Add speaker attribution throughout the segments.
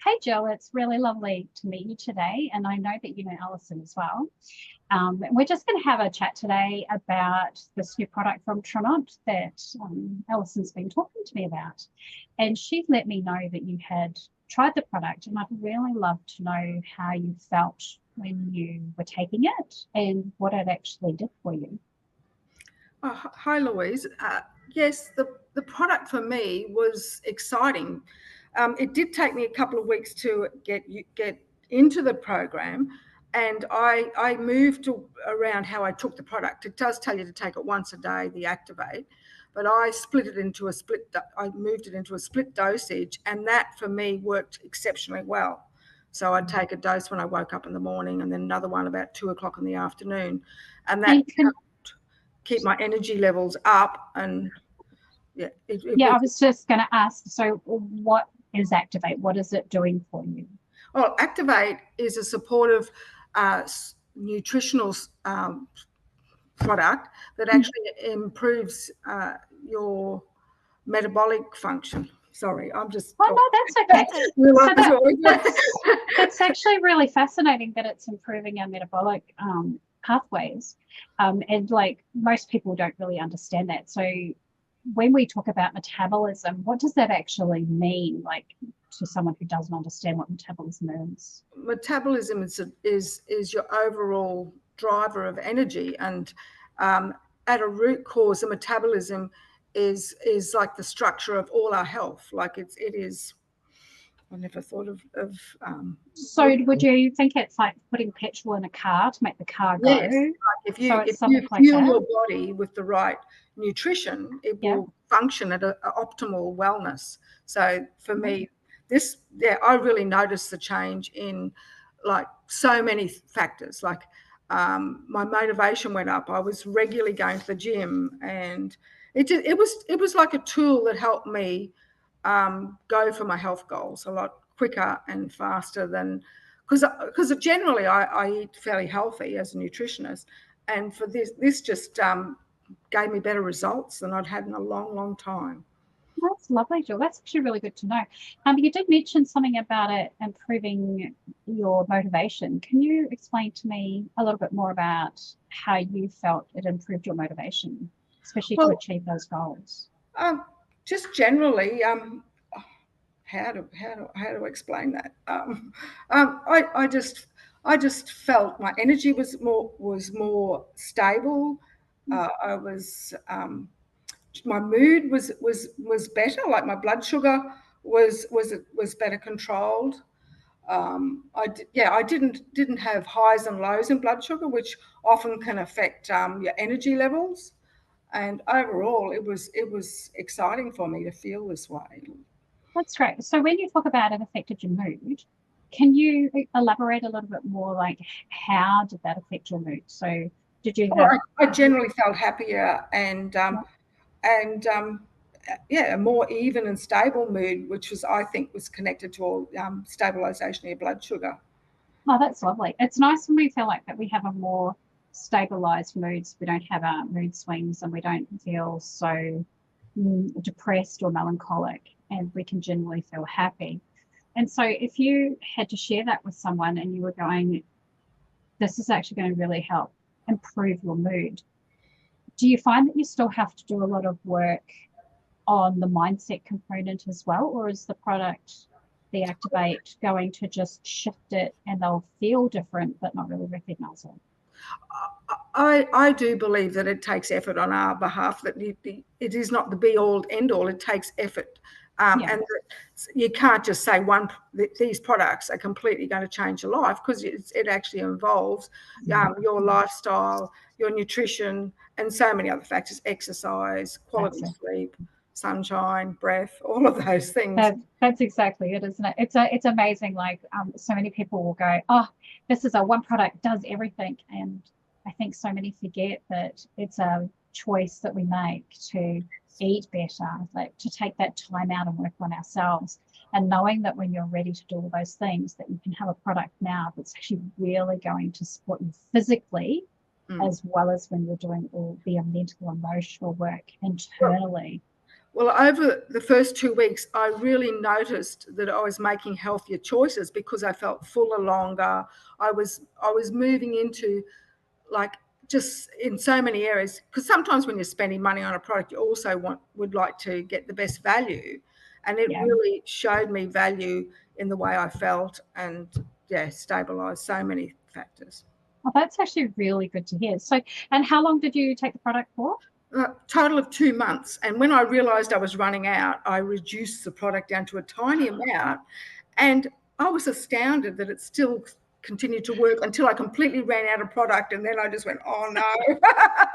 Speaker 1: Hey Jill, it's really lovely to meet you today, and I know that you know Alison as well. We're just going to have a chat today about this new product from Tranont that Alison's been talking to me about. And she's let me know that you had tried the product, and I'd really love to know how you felt when you were taking it and what it actually did for you.
Speaker 2: Hi, Louise. Yes, the product for me was exciting. It did take me a couple of weeks to get into the program, and I moved around how I took the product. It does tell you to take it once a day, the Activate, but I split it into a split. I moved it into a split dosage, and that for me worked exceptionally well. So I'd take a dose when I woke up in the morning, and then another one about 2 o'clock in the afternoon, and that
Speaker 1: And can,
Speaker 2: keep my energy levels up. And yeah, it
Speaker 1: yeah,
Speaker 2: was.
Speaker 1: I was just going to ask, so what is Activate? What is it doing for you?
Speaker 2: Well, Activate is a supportive nutritional product that actually improves your metabolic function. Sorry, I'm just
Speaker 1: Oh no, that's okay. So
Speaker 2: realize what we're
Speaker 1: that's actually really fascinating that it's improving our metabolic pathways, and like most people don't really understand that. So when we talk about metabolism, what does that actually mean? Like to someone who doesn't understand what metabolism is.
Speaker 2: Metabolism is your overall driver of energy, and at a root cause, the metabolism is like the structure of all our health. Like it is. I never thought of
Speaker 1: So would you think it's like putting petrol in a car to make the car go?
Speaker 2: yes. Like
Speaker 1: So
Speaker 2: if
Speaker 1: it's
Speaker 2: you
Speaker 1: something like
Speaker 2: fuel
Speaker 1: that?
Speaker 2: your body with the right nutrition, it
Speaker 1: Yeah.
Speaker 2: will function at a optimal wellness. So for me, I really noticed the change in like so many factors. Like my motivation went up. I was regularly going to the gym, and it was like a tool that helped me go for my health goals a lot quicker and faster than because generally I eat fairly healthy as a nutritionist, and for this just gave me better results than I'd had in a long time.
Speaker 1: That's lovely, Jill. That's actually really good to know. You did mention something about it improving your motivation. Can you explain to me a little bit more about how you felt it improved your motivation, especially to
Speaker 2: Well,
Speaker 1: achieve those goals?
Speaker 2: just generally, how to explain that? I just felt my energy was more stable. I was My mood was better. Like my blood sugar was better controlled. I didn't have highs and lows in blood sugar, which often can affect your energy levels. And overall, it was exciting for me to feel this way.
Speaker 1: That's great. So when you talk about it affected your mood, can you elaborate a little bit more, like how did that affect your mood? So did you
Speaker 2: Well,
Speaker 1: have,
Speaker 2: I generally felt happier and yeah, a more even and stable mood, which was I think was connected to stabilization of your blood sugar.
Speaker 1: oh, that's lovely. It's nice when we feel like that we have a more stabilized moods. We don't have our mood swings and we don't feel so depressed or melancholic, and we can generally feel happy. And so if you had to share that with someone and you were going, this is actually going to really help improve your mood, do you find that you still have to do a lot of work on the mindset component as well, or is the product, the Activate, going to just shift it and they'll feel different but not really recognize it?
Speaker 2: I do believe that it takes effort on our behalf, that it is not the be all end all. It takes effort.
Speaker 1: Yeah,
Speaker 2: And you can't just say these products are completely going to change your life, because it actually involves your lifestyle, your nutrition, and so many other factors: exercise,
Speaker 1: that's
Speaker 2: quality
Speaker 1: it.
Speaker 2: sleep, sunshine, breath, all of those things.
Speaker 1: That's exactly it, isn't it? It's amazing. Like so many people will go, oh, this is a one product does everything, and I think so many forget that it's a choice that we make to eat better, like to take that time out and work on ourselves, and knowing that when you're ready to do all those things, that you can have a product now that's actually really going to support you physically,
Speaker 2: Mm.
Speaker 1: as well as when you're doing all the mental, emotional work
Speaker 2: Well,
Speaker 1: internally.
Speaker 2: Well, over the first 2 weeks, I really noticed that I was making healthier choices because I felt fuller longer. I was moving into, like, just in so many areas, because sometimes when you're spending money on a product, you also would like to get the best value, and it
Speaker 1: Yeah.
Speaker 2: really showed me value in the way I felt, and yeah, stabilized so many factors.
Speaker 1: Well, that's actually really good to hear. So, and how long did you take the product for?
Speaker 2: A total of 2 months, and when I realized I was running out, I reduced the product down to a tiny amount, and I was astounded that it still continued to work until I completely ran out of product, and then I just went, oh no.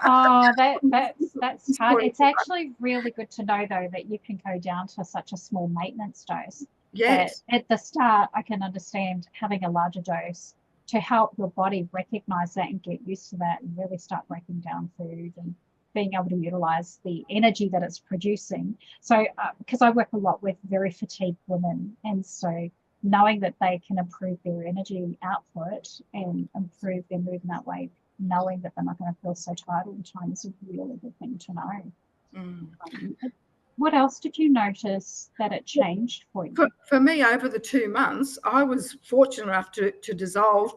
Speaker 1: Oh, that's hard. It's actually really good to know though that you can go down to such a small maintenance dose. That
Speaker 2: Yes.
Speaker 1: at the start, I can understand having a larger dose to help your body recognize that and get used to that and really start breaking down food and being able to utilize the energy that it's producing. So, because I work a lot with very fatigued women, and so knowing that they can improve their energy output and improve their movement weight, knowing that they're not going to feel so tired all the time is a really good thing to know.
Speaker 2: Mm.
Speaker 1: What else did you notice that it changed for you?
Speaker 2: For me, over the 2 months, I was fortunate enough to dissolve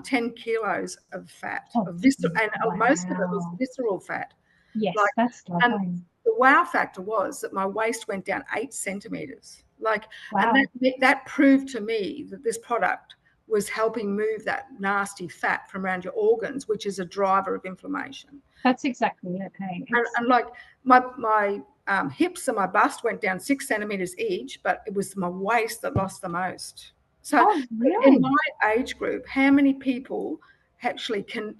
Speaker 2: 10 kilos of fat,
Speaker 1: Oh,
Speaker 2: of visceral, and most of it was
Speaker 1: wow.
Speaker 2: visceral fat. Like,
Speaker 1: Yes, that's
Speaker 2: and
Speaker 1: lovely.
Speaker 2: the wow factor was that my waist went down 8 centimeters. Like, and
Speaker 1: Wow.
Speaker 2: that proved to me that this product was helping move that nasty fat from around your organs, which is a driver of inflammation.
Speaker 1: That's exactly it. Okay.
Speaker 2: And like, my hips and my bust went down 6 centimeters each, but it was my waist that lost the most. So
Speaker 1: Oh,
Speaker 2: in
Speaker 1: really?
Speaker 2: my age group, how many people actually can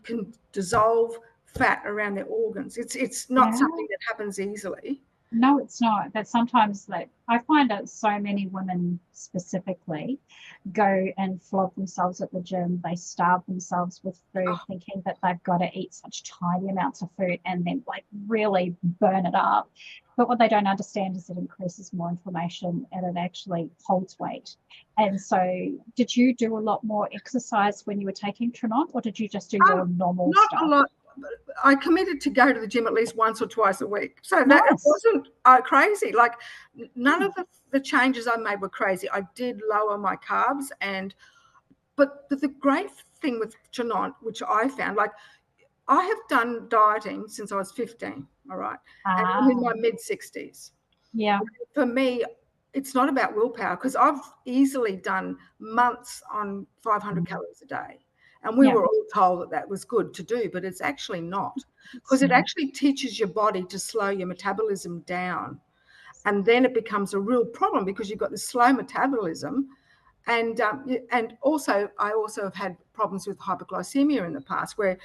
Speaker 2: dissolve fat around their organs? It's not
Speaker 1: Yeah.
Speaker 2: something that happens easily.
Speaker 1: No, it's not. That sometimes like I find that so many women specifically go and flog themselves at the gym. They starve themselves with food,
Speaker 2: Oh,
Speaker 1: thinking that they've got to eat such tiny amounts of food and then like really burn it up. But what they don't understand is it increases more inflammation and it actually holds weight. And so, did you do a lot more exercise when you were taking Tranont, or did you just do your normal
Speaker 2: not a
Speaker 1: stuff?
Speaker 2: lot. I committed to go to the gym at least once or twice a week. So that it
Speaker 1: Nice.
Speaker 2: wasn't crazy. Like, none of the changes I made were crazy. I did lower my carbs, but the great thing with Tranont, which I found, like, I have done dieting since I was 15, all right? And I'm in
Speaker 1: Ah,
Speaker 2: my mid 60s.
Speaker 1: yeah,
Speaker 2: For me, it's not about willpower, because I've easily done months on 500 calories a day. And we
Speaker 1: yeah.
Speaker 2: were all told that that was good to do, but it's actually not, because
Speaker 1: It's
Speaker 2: it
Speaker 1: not.
Speaker 2: actually teaches your body to slow your metabolism down. And then it becomes a real problem because you've got this slow metabolism. And also, I also have had problems with hypoglycemia in the past, where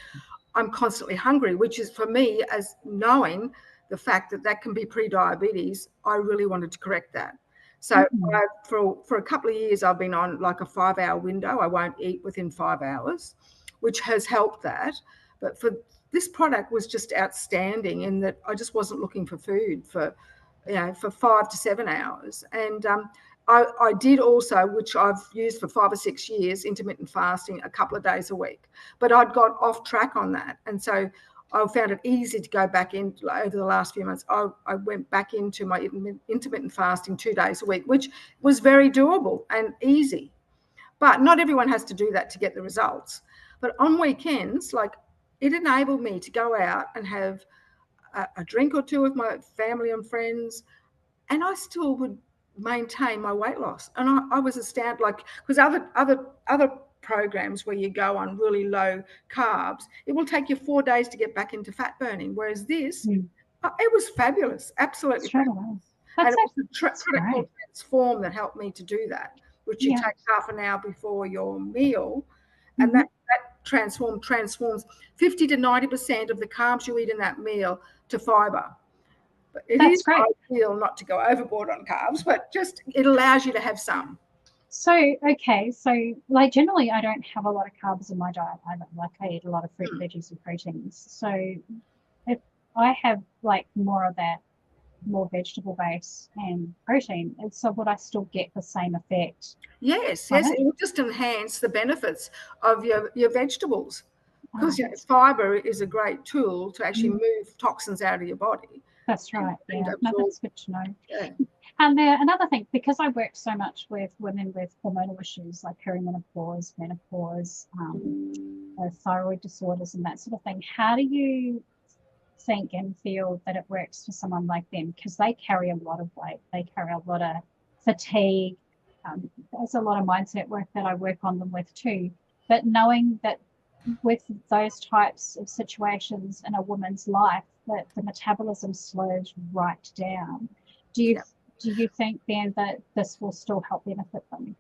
Speaker 2: I'm constantly hungry, which is, for me, as knowing the fact that that can be pre-diabetes, I really wanted to correct that. So
Speaker 1: Mm.
Speaker 2: for a couple of years, I've been on like a 5 hour window. I won't eat within 5 hours, which has helped that. But for this product was just outstanding in that I just wasn't looking for food for, for 5 to 7 hours. And I did also, which I've used for 5 or 6 years, intermittent fasting a couple of days a week. But I'd got off track on that. And so I found it easy to go back in over the last few months. I went back into my intermittent fasting 2 days a week, which was very doable and easy. But not everyone has to do that to get the results. But on weekends, like, it enabled me to go out and have a drink or two with my family and friends, and I still would maintain my weight loss. And I was astounded, like, because other programs where you go on really low carbs, it will take you 4 days to get back into fat burning. Whereas this,
Speaker 1: Mm.
Speaker 2: it was fabulous, absolutely
Speaker 1: Straight
Speaker 2: fabulous.
Speaker 1: away.
Speaker 2: And
Speaker 1: That's
Speaker 2: it was
Speaker 1: actually
Speaker 2: a
Speaker 1: that's
Speaker 2: product called
Speaker 1: great.
Speaker 2: Transform that helped me to do that, which you
Speaker 1: Yeah.
Speaker 2: take half an hour before your meal, and
Speaker 1: Hmm.
Speaker 2: that transforms 50 to 90% of the carbs you eat in that meal to fiber. But it
Speaker 1: That's
Speaker 2: is
Speaker 1: great.
Speaker 2: ideal not to go overboard on carbs, but just it allows you to have some.
Speaker 1: So, okay, so like generally I don't have a lot of carbs in my diet. I eat a lot of fruit and veggies and proteins. So if I have like more of that, more vegetable base and protein, and so would I still get the same effect
Speaker 2: Yes,
Speaker 1: from
Speaker 2: yes,
Speaker 1: it?
Speaker 2: it will just enhance the benefits of your vegetables,
Speaker 1: Oh,
Speaker 2: because
Speaker 1: that's
Speaker 2: fiber is a great tool to actually move toxins out of your body.
Speaker 1: That's right.
Speaker 2: and
Speaker 1: Yeah. No,
Speaker 2: absorb.
Speaker 1: that's good to know.
Speaker 2: Yeah.
Speaker 1: And there, another thing, because I work so much with women with hormonal issues like perimenopause, menopause, thyroid disorders, and that sort of thing, how do you think and feel that it works for someone like them? Because they carry a lot of weight, they carry a lot of fatigue. There's a lot of mindset work that I work on them with too. But knowing that with those types of situations in a woman's life, that the metabolism slows right down. Do you
Speaker 2: Yeah.
Speaker 1: do you think then that this will still help benefit them?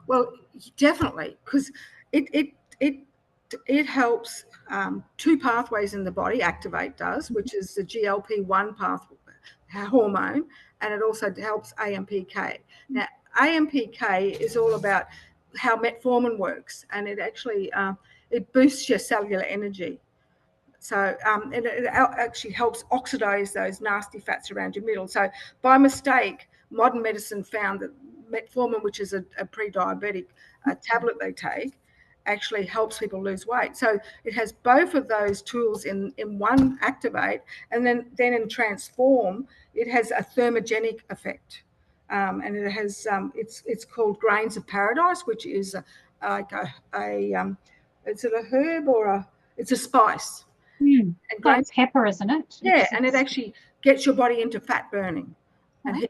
Speaker 2: Well, definitely, because it it it it helps two pathways in the body activate does, which is the GLP-1 pathway hormone, and it also helps AMPK. Now, AMPK is all about how metformin works, and it actually it boosts your cellular energy. So it actually helps oxidize those nasty fats around your middle. So by mistake, modern medicine found that metformin, which is a pre-diabetic tablet they take, actually helps people lose weight. So it has both of those tools in one activate, and then in transform, it has a thermogenic effect. And it has it's called grains of paradise, which is like is it a herb or it's a spice.
Speaker 1: Mm.
Speaker 2: And
Speaker 1: Like
Speaker 2: grains,
Speaker 1: pepper, isn't it?
Speaker 2: yeah, and it actually gets your body into fat burning. And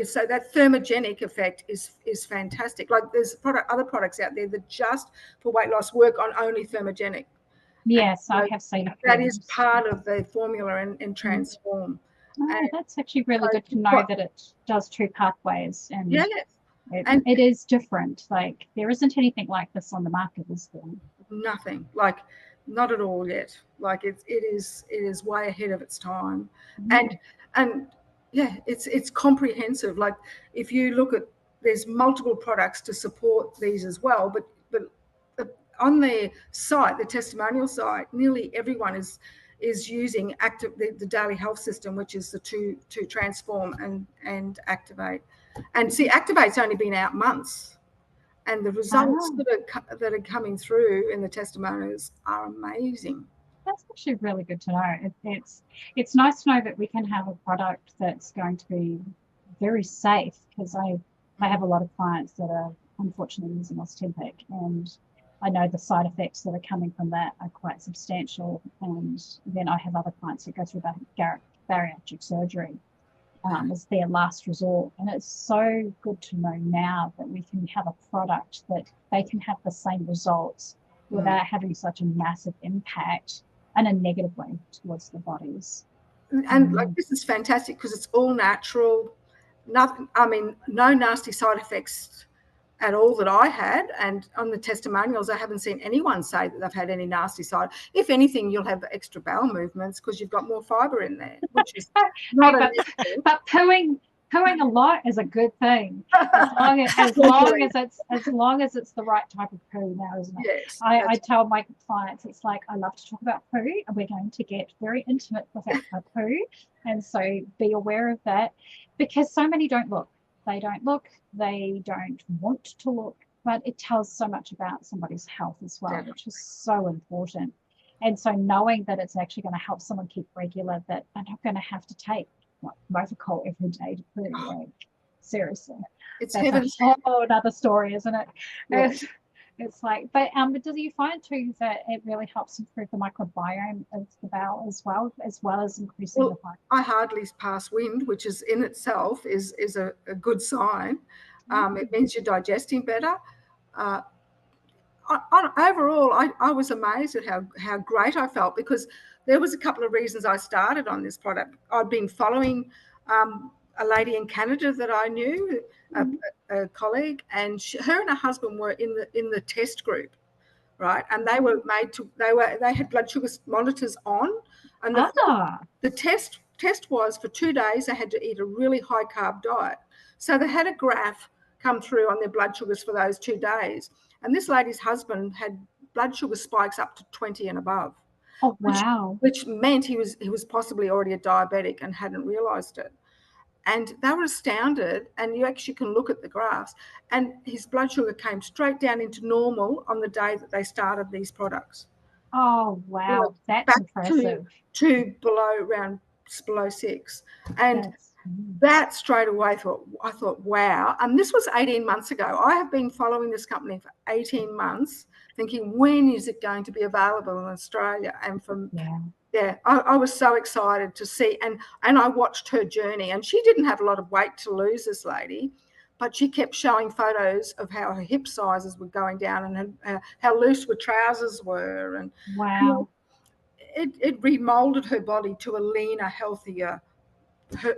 Speaker 2: so that thermogenic effect is fantastic. Like there's other products out there that just for weight loss work on only thermogenic.
Speaker 1: Yes,
Speaker 2: And
Speaker 1: I have seen
Speaker 2: that is
Speaker 1: films.
Speaker 2: part of the formula in Transform.
Speaker 1: Oh, that's actually really good to
Speaker 2: you've
Speaker 1: know
Speaker 2: got,
Speaker 1: that it does two pathways, and
Speaker 2: yes, and
Speaker 1: it is different. Like there isn't anything like this on the market, is there?
Speaker 2: nothing, like not at all yet. Like it is way ahead of its time.
Speaker 1: Mm.
Speaker 2: And yeah, it's comprehensive. Like if you look at, there's multiple products to support these as well, but on their site, the testimonial site, nearly everyone is using the daily health system, which is the two transform and activate. And see, activate's only been out months, and the results that are coming through in the testimonials are amazing.
Speaker 1: That's actually really good to know. It's nice to know that we can have a product that's going to be very safe, because I have a lot of clients that are unfortunately using Oztemic, and I know the side effects that are coming from that are quite substantial. And then I have other clients that go through bariatric surgery as their last resort. And it's so good to know now that we can have a product that they can have the same results without having such a massive impact in a negative way towards the bodies.
Speaker 2: And like this is fantastic because it's all natural. Nothing, I mean, no nasty side effects at all that I had. And on the testimonials, I haven't seen anyone say that they've had any nasty side. If anything, you'll have extra bowel movements because you've got more fiber in there, which is not
Speaker 1: hey, but pooing a lot is a good thing, as long as it's the right type of poo now, isn't it?
Speaker 2: Yes,
Speaker 1: I tell my clients, it's like, I love to talk about poo, and we're going to get very intimate with our poo, and so be aware of that, because so many don't look. They don't look, they don't want to look, but it tells so much about somebody's health as well, which is so important. And so knowing that it's actually going to help someone keep regular, that they're not going to have to take Movicol every day to poo. Like, seriously,
Speaker 2: it's
Speaker 1: that's a whole other story, isn't it? Yeah. It's like, but do you find too that it really helps improve the microbiome of the bowel as well as increasing the fiber?
Speaker 2: I hardly pass wind, which is in itself is a good sign. It means you're digesting better. Overall, I was amazed at how great I felt, because there was a couple of reasons I started on this product. I'd been following a lady in Canada that I knew, a colleague, and her and her husband were in the test group, right? And they were they had blood sugar monitors on, and the test was for 2 days they had to eat a really high carb diet. So they had a graph come through on their blood sugars for those 2 days. And this lady's husband had blood sugar spikes up to 20 and above.
Speaker 1: Oh, wow.
Speaker 2: Which meant he was possibly already a diabetic and hadn't realized it. And they were astounded, and you actually can look at the graphs, and his blood sugar came straight down into normal on the day that they started these products.
Speaker 1: Oh, wow. That's impressive.
Speaker 2: To below around below 6. And
Speaker 1: That's
Speaker 2: that straight away I thought, wow. And this was 18 months ago. I have been following this company for 18 months, thinking, when is it going to be available in Australia? And I was so excited to see, and I watched her journey. And she didn't have a lot of weight to lose, this lady, but she kept showing photos of how her hip sizes were going down and how loose her trousers were. And
Speaker 1: wow.
Speaker 2: it remolded her body to a leaner, healthier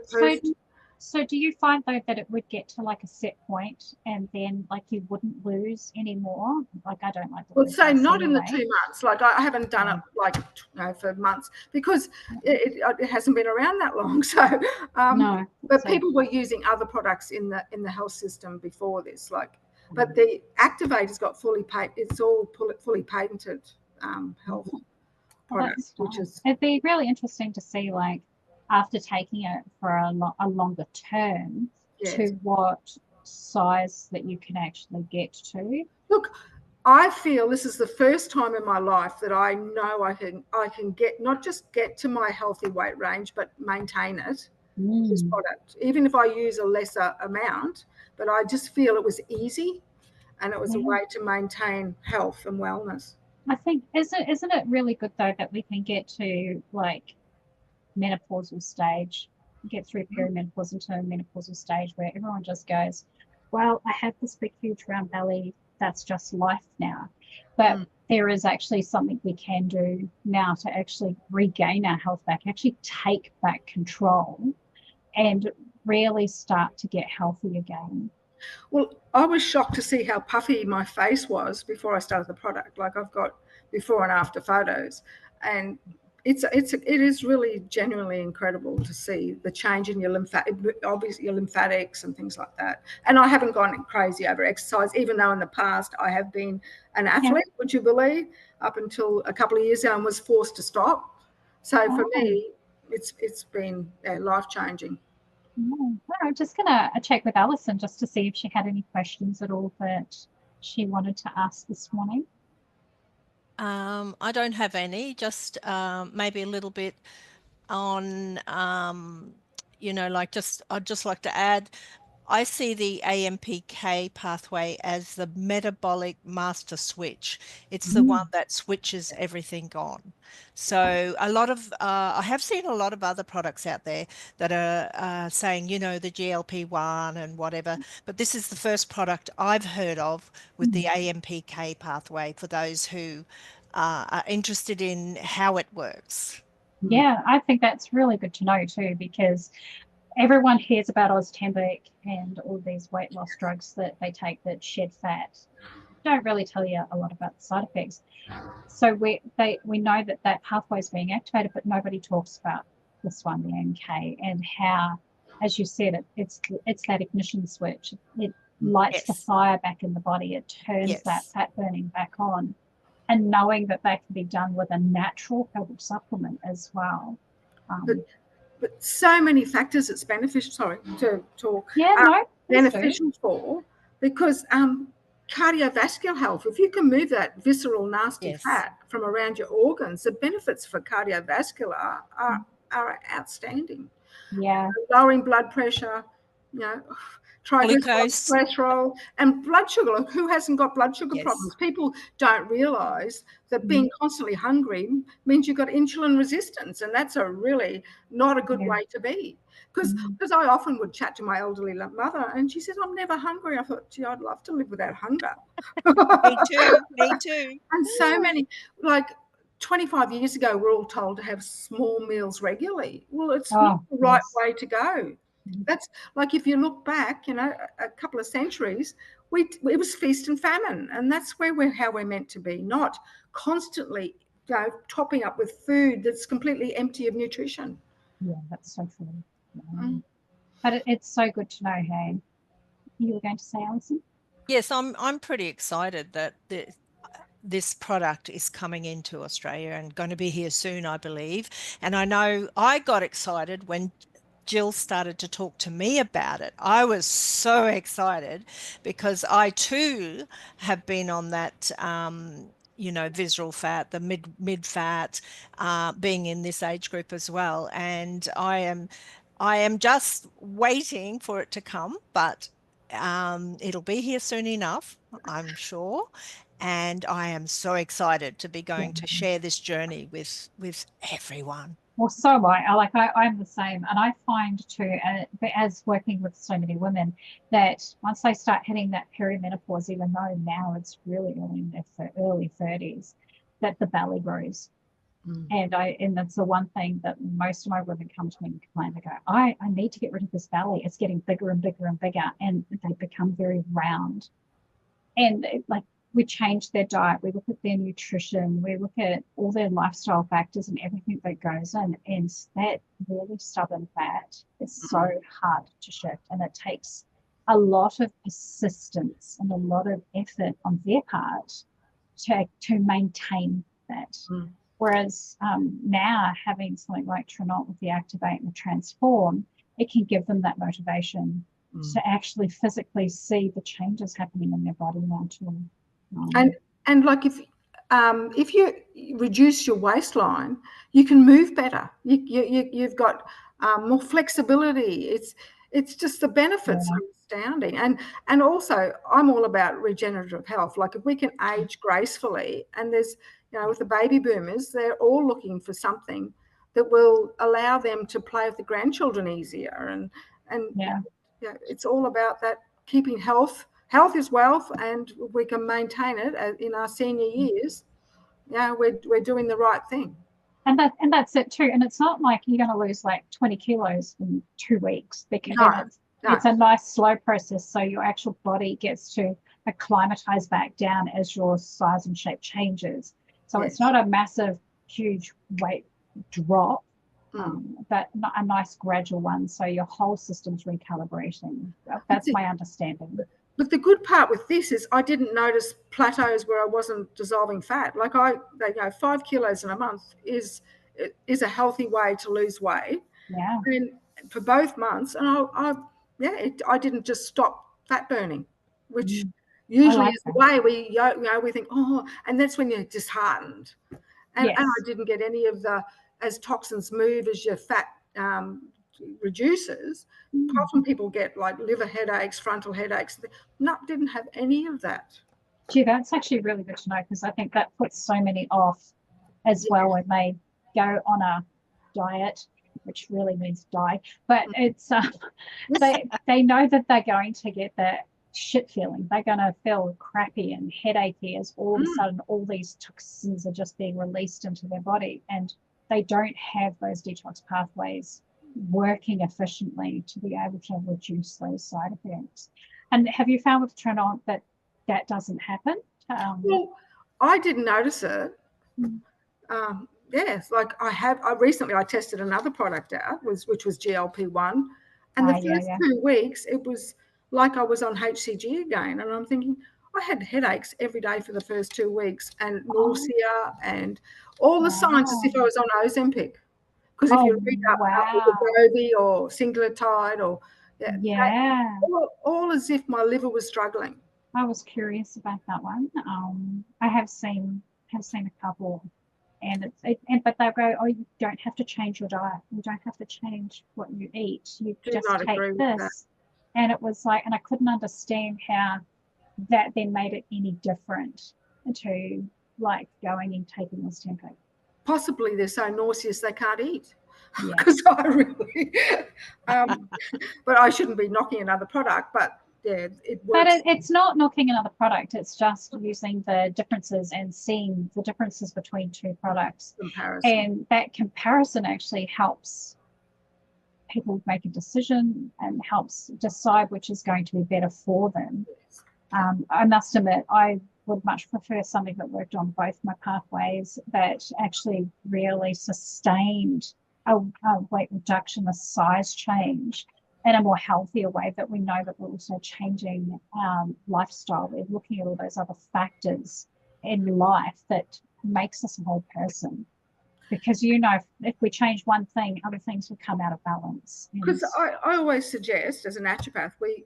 Speaker 1: So,
Speaker 2: person.
Speaker 1: so do you find though that it would get to like a set point and then like you wouldn't lose anymore? Like I don't like to
Speaker 2: Well,
Speaker 1: lose
Speaker 2: say
Speaker 1: weight
Speaker 2: not in the
Speaker 1: anyway.
Speaker 2: 2 months. Like I haven't done it like for months because it hasn't been around that long. So,
Speaker 1: No.
Speaker 2: but
Speaker 1: So,
Speaker 2: people were using other products in the health system before this. Like, but the Activator's got fully paid. It's all fully patented health
Speaker 1: well,
Speaker 2: product,
Speaker 1: that's
Speaker 2: which
Speaker 1: nice.
Speaker 2: is
Speaker 1: It'd be really interesting to see like after taking it for a longer term
Speaker 2: yes.
Speaker 1: to what size that you can actually get to.
Speaker 2: Look, I feel this is the first time in my life that I know I can get not just get to my healthy weight range, but maintain it with this product. Even if I use a lesser amount, but I just feel it was easy and it was a
Speaker 1: Yeah.
Speaker 2: way to maintain health and wellness.
Speaker 1: I think isn't it really good though that we can get to like menopausal stage, get through perimenopause into a menopausal stage where everyone just goes, well, I have this big, huge round belly. That's just life now. But there is actually something we can do now to actually regain our health back, actually take back control and really start to get healthy again.
Speaker 2: Well, I was shocked to see how puffy my face was before I started the product. Like I've got before and after photos, and it is really genuinely incredible to see the change in your obviously your lymphatics and things like that. And I haven't gone crazy over exercise, even though in the past I have been an
Speaker 1: Yeah.
Speaker 2: athlete, would you believe, up until a couple of years ago and was forced to stop. So for
Speaker 1: Oh,
Speaker 2: me, it's been life changing.
Speaker 1: no. I'm just gonna check with Alison just to see if she had any questions at all that she wanted to ask this morning.
Speaker 3: I don't have any, just maybe a little bit on, like I'd just like to add, I see the AMPK pathway as the metabolic master switch. It's the one
Speaker 1: Mm.
Speaker 3: that switches everything on. So I have seen a lot of other products out there that are saying, the GLP-1 and whatever, but this is the first product I've heard of with the AMPK pathway for those who are interested in how it works.
Speaker 1: Yeah, I think that's really good to know too, because everyone hears about Oztemic and all these weight loss drugs that they take that shed fat. Don't really tell you a lot about the side effects. So we know that that pathway is being activated, but nobody talks about this one, the MK, and how, as you said, it's that ignition switch. It lights the
Speaker 3: Yes.
Speaker 1: fire back in the body. It turns that
Speaker 3: Yes.
Speaker 1: fat burning back on, and knowing that that can be done with a natural herbal supplement as well.
Speaker 2: But
Speaker 1: Um,
Speaker 2: but so many factors it's beneficial. Sorry to talk.
Speaker 1: yeah,
Speaker 2: Um,
Speaker 1: no, please do.
Speaker 2: beneficial for because cardiovascular health. If you can move that visceral nasty
Speaker 3: Yes.
Speaker 2: fat from around your organs, the benefits for cardiovascular are outstanding.
Speaker 1: Yeah.
Speaker 2: Lowering blood pressure, you know, triglycerides,
Speaker 3: Glucose.
Speaker 2: cholesterol, and blood sugar. Look, who hasn't got blood sugar
Speaker 3: Yes.
Speaker 2: problems? People don't realise that
Speaker 1: Mm,
Speaker 2: being constantly hungry means you've got insulin resistance, and that's a really not a good
Speaker 1: yeah.
Speaker 2: way to be. Because
Speaker 1: Mm.
Speaker 2: I often would chat to my elderly mother, and she says, "I'm never hungry." I thought, "Gee, I'd love to live without hunger."
Speaker 3: Me too. Me too.
Speaker 2: And so many, like 25 years ago, we're all told to have small meals regularly. Well, it's not
Speaker 1: Oh,
Speaker 2: the right
Speaker 1: yes.
Speaker 2: way to go. That's like if you look back, a couple of centuries, it was feast and famine, and that's where how we're meant to be, not constantly, topping up with food that's completely empty of nutrition.
Speaker 1: Yeah, that's so true. Yeah.
Speaker 2: Mm.
Speaker 1: But it's so good to know, hey. You were going to say, Alison?
Speaker 3: Yes, I'm pretty excited that this product is coming into Australia and going to be here soon, I believe. And I know I got excited when Jill started to talk to me about it. I was so excited because I too have been on that, you know, visceral fat, the mid fat, being in this age group as well. And I am just waiting for it to come, but it'll be here soon enough, I'm sure. And I am so excited to be going to share this journey with everyone.
Speaker 1: Well, so am I. I'm the same, and I find too, as working with so many women, that once they start hitting that perimenopause, even though now it's really early in their early 30s, that the belly grows. And that's the one thing that most of my women come to me and complain. They go, I need to get rid of this belly. It's getting bigger and bigger and bigger, and they become very round. And like, we change their diet, we look at their nutrition, we look at all their lifestyle factors and everything that goes in, and that really stubborn fat is so hard to shift, and it takes a lot of persistence and a lot of effort on their part to maintain that. Whereas now, having something like Tranont with the Activate and the Transform, it can give them that motivation to actually physically see the changes happening in their body now too.
Speaker 2: And like if you reduce your waistline, you can move better. You've got more flexibility. It's just the benefits are astounding. And also, I'm all about regenerative health. Like, if we can age gracefully, and there's, you know, with the baby boomers, they're all looking for something that will allow them to play with the grandchildren easier. And yeah, it's all about that, keeping health. Health is wealth, and we can maintain it in our senior years. Yeah, we're doing the right thing.
Speaker 1: And that's it too. And it's not like you're going to lose like 20 kilos in 2 weeks, because it's a nice slow process. So your actual body gets to acclimatize back down as your size and shape changes. So it's not a massive, huge weight drop, but a nice gradual one. So your whole system's recalibrating. That's my understanding.
Speaker 2: But the good part with this is I didn't notice plateaus where I wasn't dissolving fat. Like, 5 kilos in a month is a healthy way to lose weight.
Speaker 1: Yeah.
Speaker 2: And for both months, and I didn't just stop fat burning, which usually is the way we think, and that's when you're disheartened. And I didn't get any of as toxins move as your fat reduces. Often people get like liver headaches, frontal headaches. Didn't have any of that.
Speaker 1: Gee, that's actually really good to know, because I think that puts so many off as well when they go on a diet, which really means die. But it's they know that they're going to get that shit feeling. They're going to feel crappy and headachy as all of a sudden all these toxins are just being released into their body, and they don't have those detox pathways working efficiently to be able to reduce those side effects. And have you found with Tranont that doesn't happen?
Speaker 2: Well, I didn't notice it. Yes, like I recently tested another product out, which was GLP-1, and the first 2 weeks it was like I was on HCG again, and I'm thinking, I had headaches every day for the first 2 weeks, and nausea, and all the signs as if I was on Ozempic. Because if you read up Wegovy or singletide or all as if my liver was struggling.
Speaker 1: I was curious about that one. I have seen a couple, and but they'll go, oh, you don't have to change your diet. You don't have to change what you eat. You just take this. And it was like, and I couldn't understand how that then made it any different to like going and taking this Ozempic.
Speaker 2: Possibly they're so nauseous they can't eat. Because I really, but I shouldn't be knocking another product. But it works.
Speaker 1: But it's not knocking another product. It's just using the differences and seeing the differences between two products.
Speaker 2: Comparison.
Speaker 1: And that comparison actually helps people make a decision and helps decide which is going to be better for them. I must admit, I would much prefer something that worked on both my pathways, that actually really sustained a weight reduction, a size change in a more healthier way, that we know that we're also changing lifestyle. We're looking at all those other factors in life that makes us a whole person. Because, you know, if we change one thing, other things will come out of balance.
Speaker 2: Because I always suggest, as a naturopath, we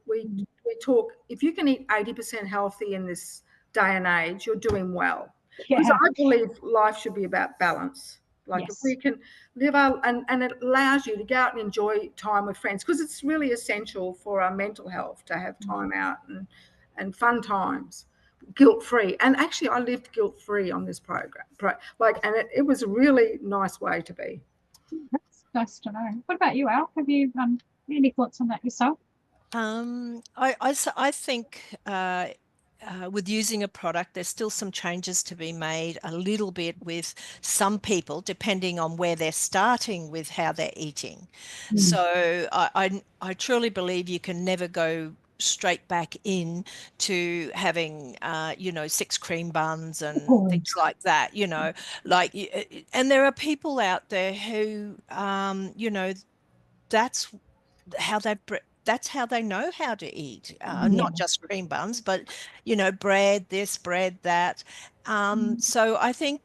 Speaker 2: talk, if you can eat 80% healthy in this day and age, you're doing well. Because
Speaker 1: Yeah.
Speaker 2: I believe life should be about balance. Like if
Speaker 1: Yes.
Speaker 2: we can live our, and it allows you to go out and enjoy time with friends, because it's really essential for our mental health to have time out and fun times, guilt-free. And actually I lived guilt-free on this program. And it was a really nice way to be.
Speaker 1: That's nice to know. What about you, Al? Have you any thoughts on that yourself?
Speaker 3: I think with using a product, there's still some changes to be made a little bit with some people, depending on where they're starting with how they're eating. So I truly believe you can never go straight back in to having 6 cream buns and things like that, and there are people out there who that's how they that's how they know how to eat, not just cream buns, but bread this, bread that. So I think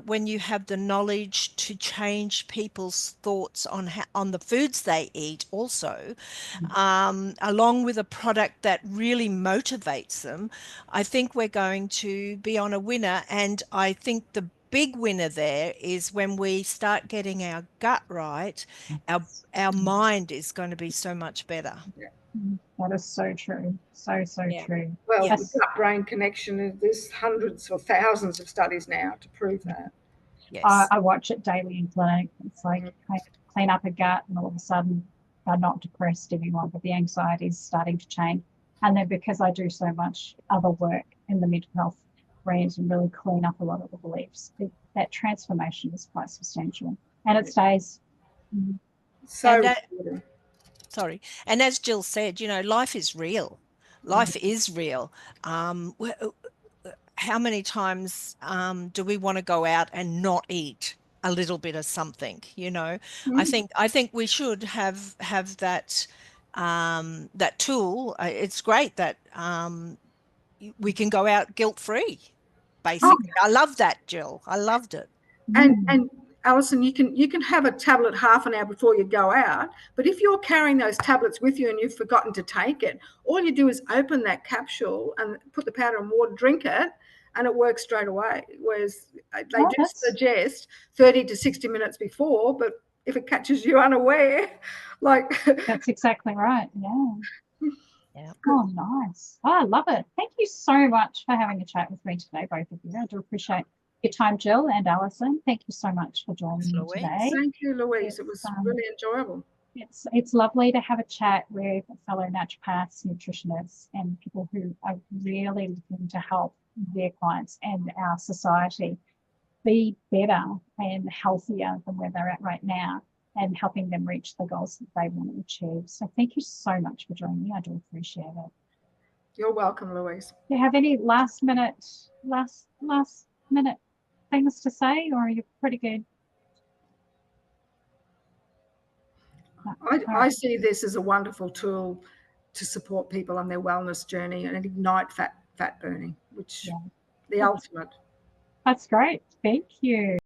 Speaker 3: when you have the knowledge to change people's thoughts on the foods they eat also, along with a product that really motivates them, I think we're going to be on a winner. And I think the big winner there is when we start getting our gut right, our mind is going to be so much better.
Speaker 1: That is so true. So
Speaker 3: Yeah.
Speaker 1: true.
Speaker 2: Well,
Speaker 3: Yes.
Speaker 2: the gut-brain connection, there's hundreds or thousands of studies now to prove that.
Speaker 3: Yes.
Speaker 1: I watch it daily in clinic. It's like I clean up a gut and all of a sudden they're not depressed anymore, but the anxiety is starting to change. And then because I do so much other work in the mental health range and really clean up a lot of the beliefs, that transformation is quite substantial. And it stays.
Speaker 2: So
Speaker 3: And sorry. And as Jill said, life is real. Life is real. How many times do we want to go out and not eat a little bit of something? I think we should have that that tool. It's great that we can go out guilt free. Basically, I love that, Jill. I loved it.
Speaker 2: and Alison, you can have a tablet half an hour before you go out, but if you're carrying those tablets with you and you've forgotten to take it, all you do is open that capsule and put the powder in water, drink it, and it works straight away. Whereas they do suggest 30 to 60 minutes before, but if it catches you unaware,
Speaker 1: that's exactly right. Yeah.
Speaker 3: Yeah.
Speaker 1: Oh, nice. Oh, I love it. Thank you so much for having a chat with me today, both of you. I do appreciate your time, Jill and Alison. Thank you so much for joining me today.
Speaker 2: Thank you, Louise. It was really enjoyable.
Speaker 1: It's lovely to have a chat with fellow naturopaths, nutritionists, and people who are really looking to help their clients and our society be better and healthier than where they're at right now, and helping them reach the goals that they want to achieve. So thank you so much for joining me. I do appreciate it.
Speaker 2: You're welcome, Louise.
Speaker 1: Do you have any last minute things to say, or are you pretty good?
Speaker 2: I see this as a wonderful tool to support people on their wellness journey and ignite fat burning, which the ultimate.
Speaker 1: That's great. Thank you.